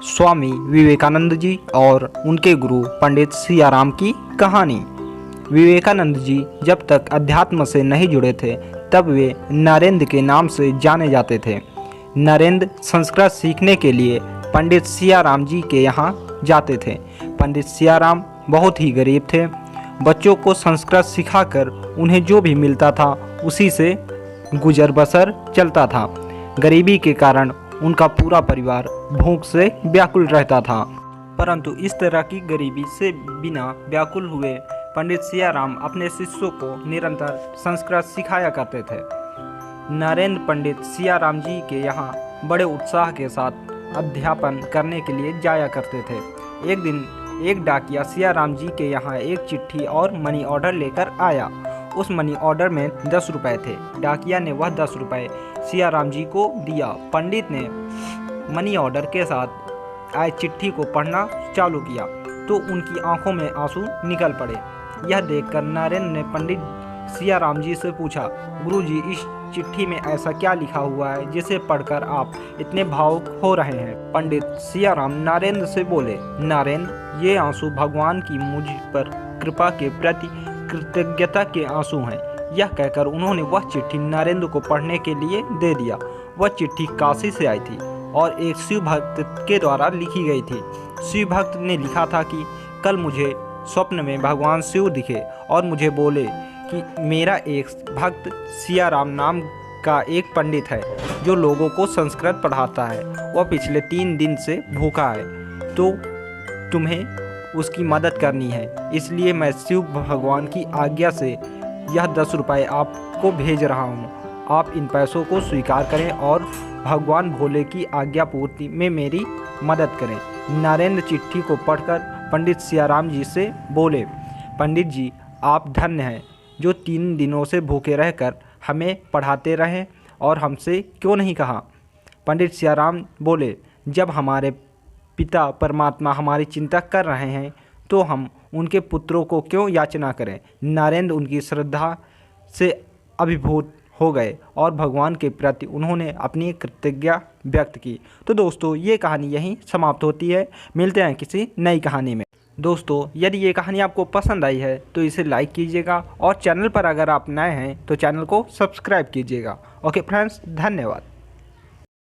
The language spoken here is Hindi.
स्वामी विवेकानंद जी और उनके गुरु पंडित सियाराम की कहानी। विवेकानंद जी जब तक अध्यात्म से नहीं जुड़े थे तब वे नरेंद्र के नाम से जाने जाते थे। नरेंद्र संस्कृत सीखने के लिए पंडित सियाराम जी के यहाँ जाते थे। पंडित सियाराम बहुत ही गरीब थे। बच्चों को संस्कृत सिखाकर उन्हें जो भी मिलता था उसी से गुजर बसर चलता था। गरीबी के कारण उनका पूरा परिवार भूख से व्याकुल रहता था। परंतु इस तरह की गरीबी से बिना व्याकुल हुए पंडित सियाराम अपने शिष्यों को निरंतर संस्कृत सिखाया करते थे। नरेंद्र पंडित सियाराम जी के यहाँ बड़े उत्साह के साथ अध्यापन करने के लिए जाया करते थे। एक दिन एक डाकिया सियाराम जी के यहाँ एक चिट्ठी और मनी ऑर्डर लेकर आया। उस मनी ऑर्डर में 10 रुपये थे। डाकिया ने वह 10 रुपये सियाराम जी को दिया। पंडित ने मनी ऑर्डर के साथ आए चिट्ठी को पढ़ना चालू किया तो उनकी आंखों में आंसू निकल पड़े। यह देखकर नरेंद्र ने पंडित सियाराम जी से पूछा, गुरुजी, इस चिट्ठी में ऐसा क्या लिखा हुआ है जिसे पढ़कर आप इतने भावुक हो रहे हैं? पंडित सियाराम नरेंद्र से बोले, नरेंद्र, ये आंसू भगवान की मुझ पर कृपा के प्रति कृतज्ञता के आंसू हैं। यह कहकर उन्होंने वह चिट्ठी नरेंद्र को पढ़ने के लिए दे दिया। वह चिट्ठी काशी से आई थी और एक शिव भक्त के द्वारा लिखी गई थी। शिव भक्त ने लिखा था कि कल मुझे स्वप्न में भगवान शिव दिखे और मुझे बोले कि मेरा एक भक्त सियाराम नाम का एक पंडित है जो लोगों को संस्कृत पढ़ाता है। वह पिछले 3 दिन से भूखा है, तो तुम्हें उसकी मदद करनी है। इसलिए मैं शिव भगवान की आज्ञा से यह 10 रुपये आपको भेज रहा हूँ। आप इन पैसों को स्वीकार करें और भगवान भोले की आज्ञा पूर्ति में मेरी मदद करें। नरेंद्र चिट्ठी को पढ़कर पंडित सियाराम जी से बोले, पंडित जी, आप धन्य हैं जो 3 दिनों से भूखे रहकर हमें पढ़ाते रहें और हमसे क्यों नहीं कहा? पंडित सियाराम बोले, जब हमारे पिता परमात्मा हमारी चिंता कर रहे हैं तो हम उनके पुत्रों को क्यों याचना करें? नरेंद्र उनकी श्रद्धा से अभिभूत हो गए और भगवान के प्रति उन्होंने अपनी कृतज्ञता व्यक्त की। तो दोस्तों, ये कहानी यहीं समाप्त होती है। मिलते हैं किसी नई कहानी में। दोस्तों, यदि ये कहानी आपको पसंद आई है तो इसे लाइक कीजिएगा और चैनल पर अगर आप नए हैं तो चैनल को सब्सक्राइब कीजिएगा। ओके फ्रेंड्स, धन्यवाद।